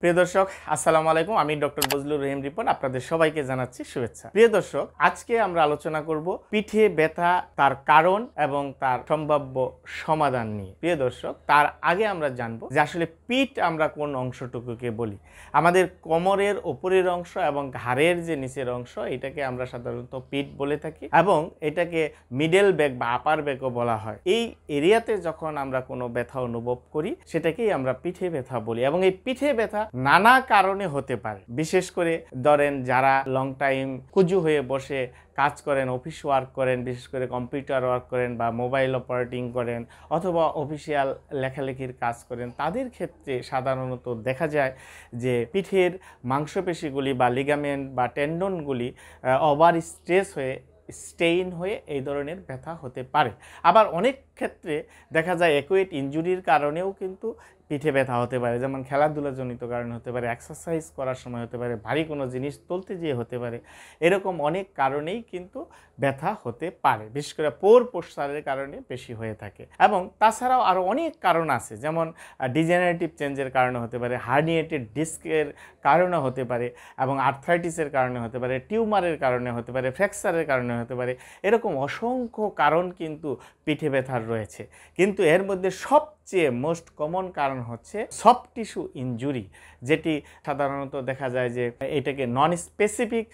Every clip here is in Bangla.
প্রিয় দর্শক আসসালামু আলাইকুম। আমি ডক্টর বজলুর রহিম রিপন আপনাদের সবাইকে জানাচ্ছি শুভেচ্ছা। প্রিয় দর্শক, আজকে আমরা আলোচনা করব পিঠে ব্যথা, তার কারণ এবং তার সম্ভাব্য সমাধান নিয়ে। প্রিয় দর্শক, তার আগে আমরা জানব যে আসলে পিঠ আমরা কোন অংশটুকুকে বলি। আমাদের কোমরের উপরের অংশ এবং ঘাড়ের যে নিচের অংশ, এটাকে আমরা সাধারণত পিঠ বলে থাকি এবং এটাকে মিডল ব্যাক বা আপার ব্যাকও বলা হয়। এই এরিয়াতে যখন আমরা কোনো ব্যথা অনুভব করি সেটাকেই আমরা পিঠে ব্যথা বলি এবং এই পিঠে ব্যথা নানা কারণে হতে পারে। বিশেষ করে ধরেন যারা লং টাইম কুজু হয়ে বসে কাজ করেন, অফিস ওয়ার্ক করেন, বিশেষ করে কম্পিউটার ওয়ার্ক করেন বা মোবাইল অপারেটিং করেন অথবা অফিসিয়াল লেখালেখির কাজ করেন, তাদের ক্ষেত্রে সাধারণত দেখা যায় যে পিঠের মাংসপেশিগুলি বা লিগামেন্ট বা টেন্ডনগুলি ওভার স্ট্রেস হয়ে স্টেইন হয়ে এই ধরনের ব্যথা হতে পারে। আবার অনেক ক্ষেত্রে দেখা যায় অ্যাকুয়েট ইনজুরির কারণেও কিন্তু পিঠে ব্যথা হতে পারে, যেমন খেলাধুলাজনিত কারণে হতে পারে, এক্সারসাইজ করার সময় হতে পারে, ভারী কোনো জিনিস তুলতে যেয়ে হতে পারে। এরকম অনেক কারণেই কিন্তু ব্যথা হতে পারে, বিশেষ করে পোর পোস্চারের কারণে বেশি হয়ে থাকে। এবং তাছাড়াও আরও অনেক কারণ আছে, যেমন ডিজেনারেটিভ চেঞ্জের কারণে হতে পারে, হার্নিয়েটেড ডিস্কের কারণে হতে পারে এবং আর্থ্রাইটিসের কারণে হতে পারে, টিউমারের কারণে হতে পারে, ফ্র্যাকচারের কারণে হতে পারে। এরকম অসংখ্য কারণ কিন্তু পিঠে ব্যথার রয়েছে। কিন্তু এর মধ্যে সবচেয়ে মোস্ট কমন কারণ হচ্ছে সফট টিস্যু ইনজুরি, যেটি সাধারণত দেখা যায় যে এটাকে নন স্পেসিফিক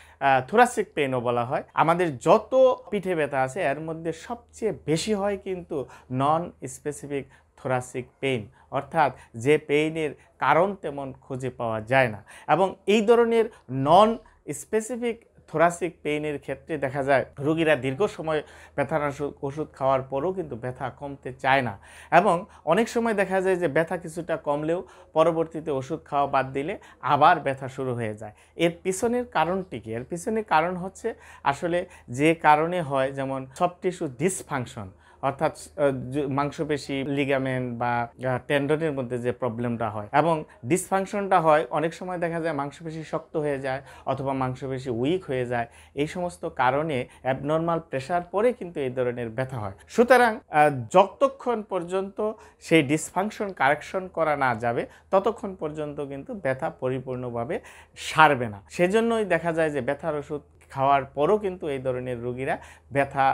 থোরাসিক পেইনও বলা হয়। আমাদের যত পিঠে ব্যথা আছে এর মধ্যে সবচেয়ে বেশি হয় কিন্তু নন স্পেসিফিক থোরাসিক পেইন, অর্থাৎ যে পেইনের কারণ তেমন খুঁজে পাওয়া যায় না। এবং এই ধরনের নন স্পেসিফিক থোরাসিক পেইনের ক্ষেত্রে দেখা যায় রোগীরা দীর্ঘ সময় ব্যথানাশক ওষুধ খাওয়ার পরেও কিন্তু ব্যথা কমতে চায় না এবং অনেক সময় দেখা যায় যে ব্যথা কিছুটা কমলেও পরবর্তীতে ওষুধ খাওয়া বাদ দিলে আবার ব্যথা শুরু হয়ে যায়। এর পিছনের কারণটি কি? এর পিছনের কারণ হচ্ছে আসলে যে কারণে হয়, যেমন সফট টিস্যু ডিসফাংশন, অর্থাৎ মাংসপেশি, লিগামেন্ট বা টেন্ডনের মধ্যে যে প্রবলেমটা হয় এবং ডিসফাংশনটা হয়, অনেক সময় দেখা যায় মাংসপেশি শক্ত হয়ে যায় অথবা মাংসপেশি উইক হয়ে যায়। এই সমস্ত কারণে অ্যাবনর্মাল প্রেশার পরে কিন্তু এই ধরনের ব্যথা হয়। সুতরাং যতক্ষণ পর্যন্ত সেই ডিসফাংশন কারেকশন করা না যাবে ততক্ষণ পর্যন্ত কিন্তু ব্যথা পরিপূর্ণভাবে সারবে না। সেজন্যই দেখা যায় যে ব্যথার ওষুধ খাওয়ার পরও কিন্তু এই ধরনের রোগীরা ব্যথা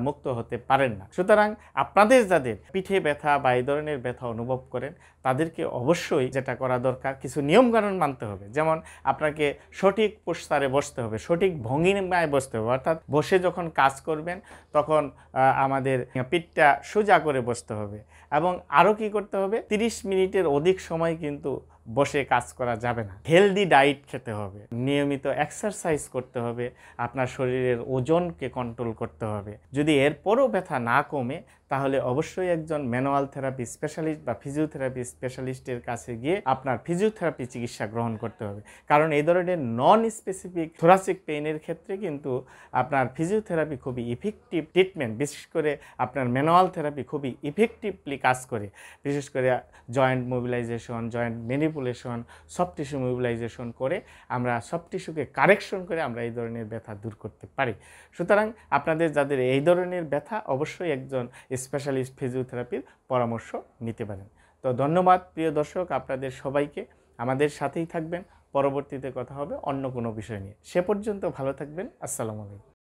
মুক্ত হতে পারেন না। সুতরাং আপনাদের যাদের পিঠে ব্যথা বা এই ধরনের ব্যথা অনুভব করেন তাদেরকে অবশ্যই যেটা করা দরকার, কিছু নিয়মকানুন মানতে হবে। যেমন আপনাকে সঠিক পোস্টারে বসতে হবে, সঠিক ভঙ্গিমায় বসতে হবে, অর্থাৎ বসে যখন কাজ করবেন তখন আমাদের পিঠটা সোজা করে বসতে হবে এবং আরও কি করতে হবে, 30 মিনিটের অধিক সময় কিন্তু বসে কাজ করা যাবে না। হেলদি ডায়েট খেতে হবে, নিয়মিত এক্সারসাইজ করতে হবে, আপনার শরীরের ওজনকে কন্ট্রোল করতে হবে। যদি এরপরও ব্যথা না কমে তাহলে অবশ্যই একজন ম্যানুয়াল থেরাপি স্পেশালিস্ট বা ফিজিওথেরাপি স্পেশালিস্টের কাছে গিয়ে আপনার ফিজিওথেরাপি চিকিৎসা গ্রহণ করতে হবে। কারণ এই ধরনের নন স্পেসিফিক থোরাসিক পেইনের ক্ষেত্রে কিন্তু আপনার ফিজিওথেরাপি খুবই ইফেক্টিভ ট্রিটমেন্ট, বিশেষ করে আপনার ম্যানুয়াল থেরাপি খুবই ইফেক্টিভলি কাজ করে। বিশেষ করে joint mobilization, joint manipulation, soft tissue mobilization করে আমরা সফট টিস্যুকে কারেকশন করে আমরা এই ধরনের ব্যথা দূর করতে পারি। সুতরাং আপনাদের যাদের এই ধরনের ব্যথা অবশ্যই একজন স্পেশালিস্ট ফিজিওথেরাপির পরামর্শ নিতে পারেন। তো ধন্যবাদ প্রিয় দর্শক আপনাদের সবাইকে। আমাদের সাথেই থাকবেন, পরবর্তীতে কথা হবে অন্য কোনো বিষয় নিয়ে। সে পর্যন্ত ভালো থাকবেন। আসসালামু আলাইকুম।